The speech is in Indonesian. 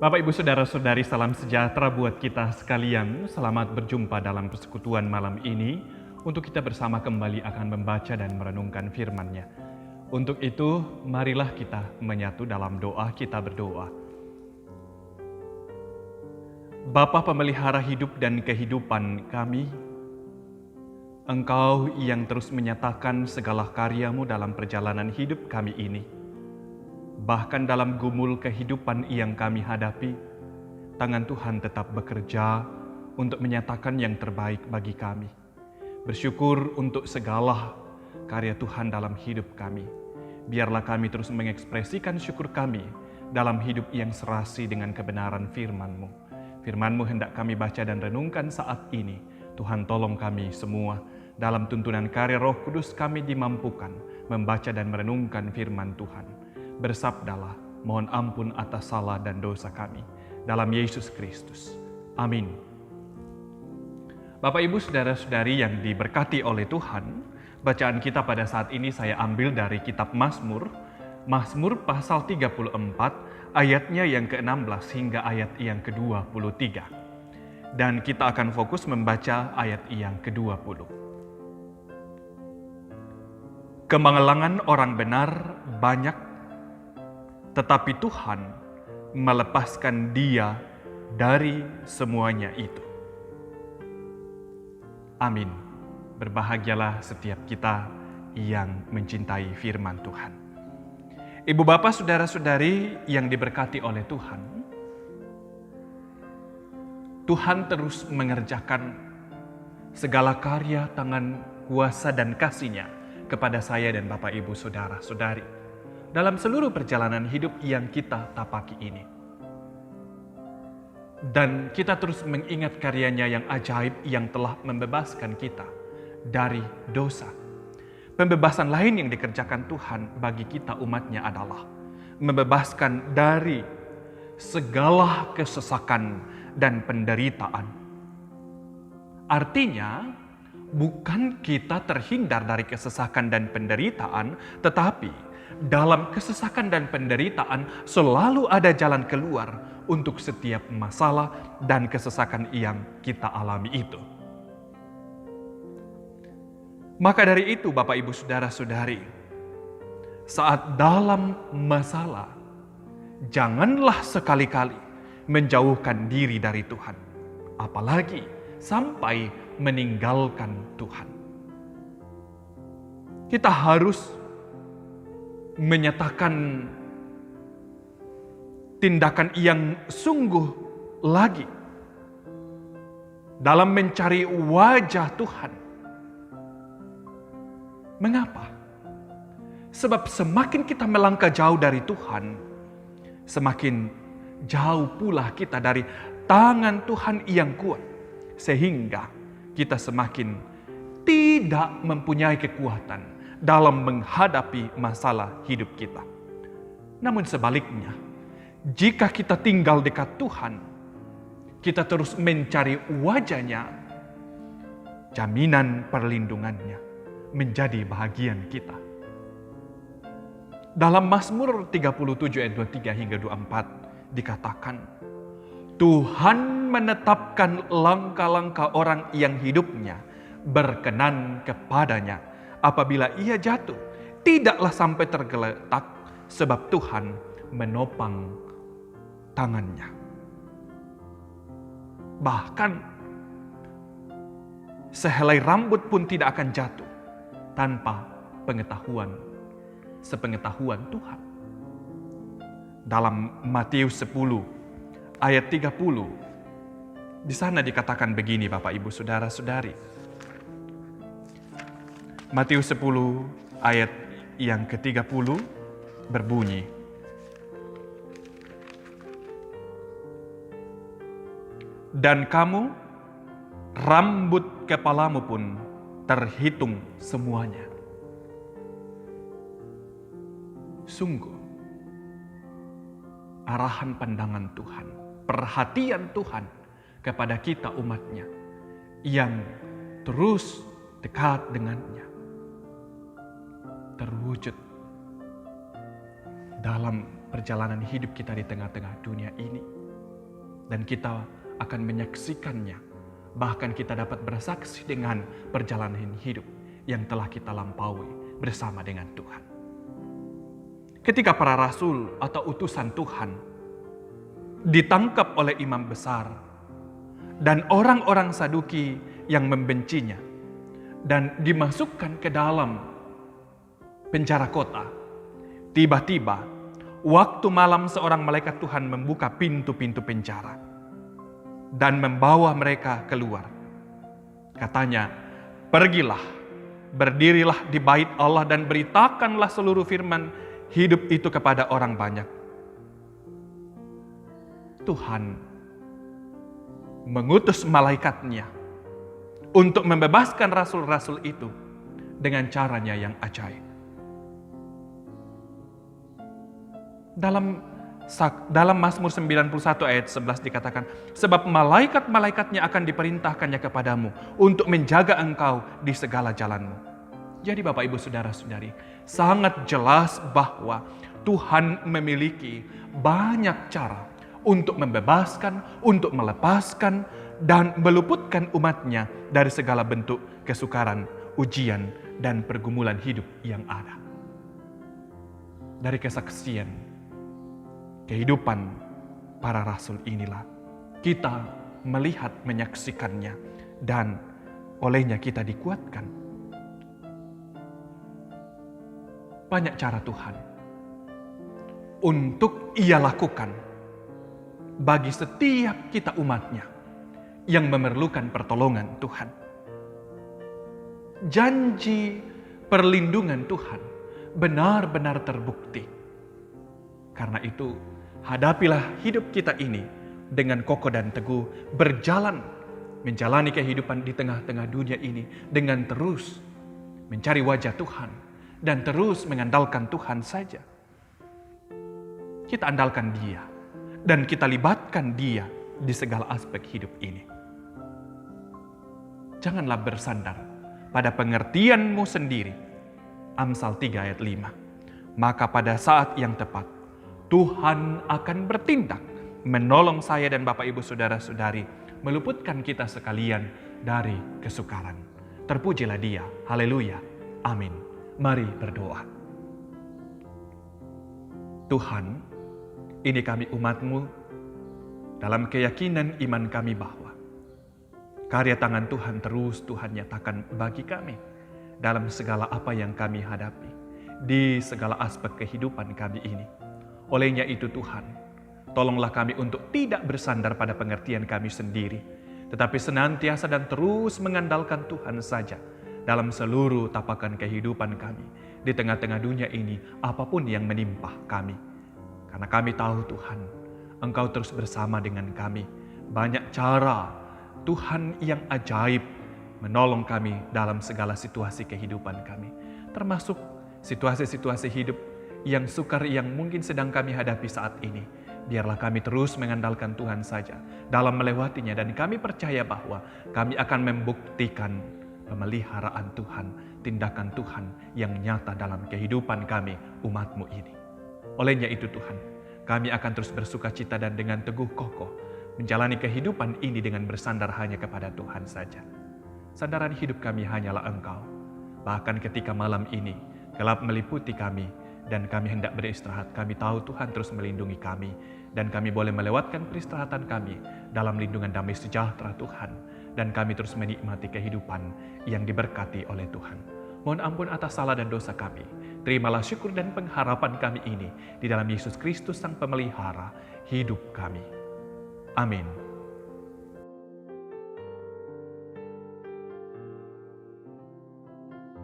Bapak, Ibu, Saudara-saudari, salam sejahtera buat kita sekalian. Selamat berjumpa dalam persekutuan malam ini untuk kita bersama kembali akan membaca dan merenungkan firman-Nya. Untuk itu, marilah kita menyatu dalam doa, kita berdoa. Bapa pemelihara hidup dan kehidupan kami, Engkau yang terus menyatakan segala karya-Mu dalam perjalanan hidup kami ini. Bahkan dalam gumul kehidupan yang kami hadapi, tangan Tuhan tetap bekerja untuk menyatakan yang terbaik bagi kami. Bersyukur untuk segala karya Tuhan dalam hidup kami. Biarlah kami terus mengekspresikan syukur kami dalam hidup yang serasi dengan kebenaran firman-Mu. Firman-Mu hendak kami baca dan renungkan saat ini. Tuhan, tolong kami semua dalam tuntunan karya Roh Kudus kami dimampukan membaca dan merenungkan firman Tuhan. Bersabdalah, mohon ampun atas salah dan dosa kami. Dalam Yesus Kristus. Amin. Bapak, Ibu, Saudara-saudari yang diberkati oleh Tuhan, bacaan kita pada saat ini saya ambil dari kitab Mazmur. Mazmur pasal 34, ayatnya yang ke-16 hingga ayat yang ke-23. Dan kita akan fokus membaca ayat yang ke-20. Kemalangan orang benar banyak, tetapi Tuhan melepaskan dia dari semuanya itu. Amin. Berbahagialah setiap kita yang mencintai firman Tuhan. Ibu, bapak, saudara-saudari yang diberkati oleh Tuhan, Tuhan terus mengerjakan segala karya tangan kuasa dan kasih-Nya kepada saya dan Bapak, Ibu, saudara-saudari dalam seluruh perjalanan hidup yang kita tapaki ini. Dan kita terus mengingat karya-Nya yang ajaib yang telah membebaskan kita dari dosa. Pembebasan lain yang dikerjakan Tuhan bagi kita umat-Nya adalah membebaskan dari segala kesesakan dan penderitaan. Artinya, bukan kita terhindar dari kesesakan dan penderitaan, tetapi dalam kesesakan dan penderitaan selalu ada jalan keluar untuk setiap masalah dan kesesakan yang kita alami itu. Maka dari itu, Bapak, Ibu, Saudara-saudari, saat dalam masalah, janganlah sekali-kali menjauhkan diri dari Tuhan, apalagi sampai meninggalkan Tuhan. Kita harus menyatakan tindakan yang sungguh lagi dalam mencari wajah Tuhan. Mengapa? Sebab semakin kita melangkah jauh dari Tuhan, semakin jauh pula kita dari tangan Tuhan yang kuat, sehingga kita semakin tidak mempunyai kekuatan dalam menghadapi masalah hidup kita. Namun sebaliknya, jika kita tinggal dekat Tuhan, kita terus mencari wajah-Nya, jaminan perlindungan-Nya menjadi bahagian kita. Dalam Mazmur 37 ayat 23 hingga 24 dikatakan, Tuhan menetapkan langkah-langkah orang yang hidupnya berkenan kepadanya. Apabila ia jatuh, tidaklah sampai tergeletak, sebab Tuhan menopang tangannya. Bahkan sehelai rambut pun tidak akan jatuh tanpa sepengetahuan Tuhan. Dalam Matius 10 ayat 30, di sana dikatakan begini, Bapak, Ibu, Saudara-saudari. Matius 10 ayat yang ke-30 berbunyi, dan kamu, rambut kepalamu pun terhitung semuanya. Sungguh, arahan pandangan Tuhan, perhatian Tuhan kepada kita umat-Nya yang terus dekat dengannya, terwujud dalam perjalanan hidup kita di tengah-tengah dunia ini. Dan kita akan menyaksikannya. Bahkan kita dapat bersaksi dengan perjalanan hidup yang telah kita lampaui bersama dengan Tuhan. Ketika para rasul atau utusan Tuhan ditangkap oleh imam besar dan orang-orang Saduki yang membencinya dan dimasukkan ke dalam penjara kota, tiba-tiba waktu malam seorang malaikat Tuhan membuka pintu-pintu penjara dan membawa mereka keluar. Katanya, "Pergilah, berdirilah di bait Allah dan beritakanlah seluruh firman hidup itu kepada orang banyak." Tuhan mengutus malaikatnya untuk membebaskan rasul-rasul itu dengan caranya yang ajaib. Dalam Mazmur 91 ayat 11 dikatakan, "Sebab malaikat-malaikatnya akan diperintahkannya kepadamu untuk menjaga engkau di segala jalanmu." Jadi Bapak Ibu Saudara-saudari, sangat jelas bahwa Tuhan memiliki banyak cara untuk membebaskan, untuk melepaskan, dan meluputkan umatnya dari segala bentuk kesukaran, ujian, dan pergumulan hidup yang ada. Dari kesaksian kehidupan para rasul inilah kita melihat, menyaksikannya, dan olehnya kita dikuatkan. Banyak cara Tuhan untuk Ia lakukan bagi setiap kita umatnya yang memerlukan pertolongan Tuhan. Janji perlindungan Tuhan benar-benar terbukti. Karena itu, hadapilah hidup kita ini dengan kokoh dan teguh, berjalan menjalani kehidupan di tengah-tengah dunia ini dengan terus mencari wajah Tuhan dan terus mengandalkan Tuhan saja. Kita andalkan Dia dan kita libatkan Dia di segala aspek hidup ini. Janganlah bersandar pada pengertianmu sendiri. Amsal 3 ayat 5. Maka pada saat yang tepat, Tuhan akan bertindak menolong saya dan Bapak Ibu Saudara-saudari, meluputkan kita sekalian dari kesukaran. Terpujilah Dia. Haleluya. Amin. Mari berdoa. Tuhan, ini kami umat-Mu dalam keyakinan iman kami bahwa karya tangan Tuhan terus Tuhan nyatakan bagi kami dalam segala apa yang kami hadapi, di segala aspek kehidupan kami ini. Olehnya itu Tuhan, tolonglah kami untuk tidak bersandar pada pengertian kami sendiri, tetapi senantiasa dan terus mengandalkan Tuhan saja dalam seluruh tapakan kehidupan kami, di tengah-tengah dunia ini, apapun yang menimpa kami. Karena kami tahu Tuhan, Engkau terus bersama dengan kami. Banyak cara Tuhan yang ajaib menolong kami dalam segala situasi kehidupan kami. Termasuk situasi-situasi hidup yang sukar yang mungkin sedang kami hadapi saat ini. Biarlah kami terus mengandalkan Tuhan saja dalam melewatinya. Dan kami percaya bahwa kami akan membuktikan pemeliharaan Tuhan, tindakan Tuhan yang nyata dalam kehidupan kami, umat-Mu ini. Olehnya itu Tuhan, kami akan terus bersuka cita dan dengan teguh kokoh menjalani kehidupan ini dengan bersandar hanya kepada Tuhan saja. Sandaran hidup kami hanyalah Engkau. Bahkan ketika malam ini gelap meliputi kami dan kami hendak beristirahat, kami tahu Tuhan terus melindungi kami dan kami boleh melewatkan peristirahatan kami dalam lindungan damai sejahtera Tuhan, dan kami terus menikmati kehidupan yang diberkati oleh Tuhan. Mohon ampun atas salah dan dosa kami. Terimalah syukur dan pengharapan kami ini di dalam Yesus Kristus Sang Pemelihara hidup kami. Amin.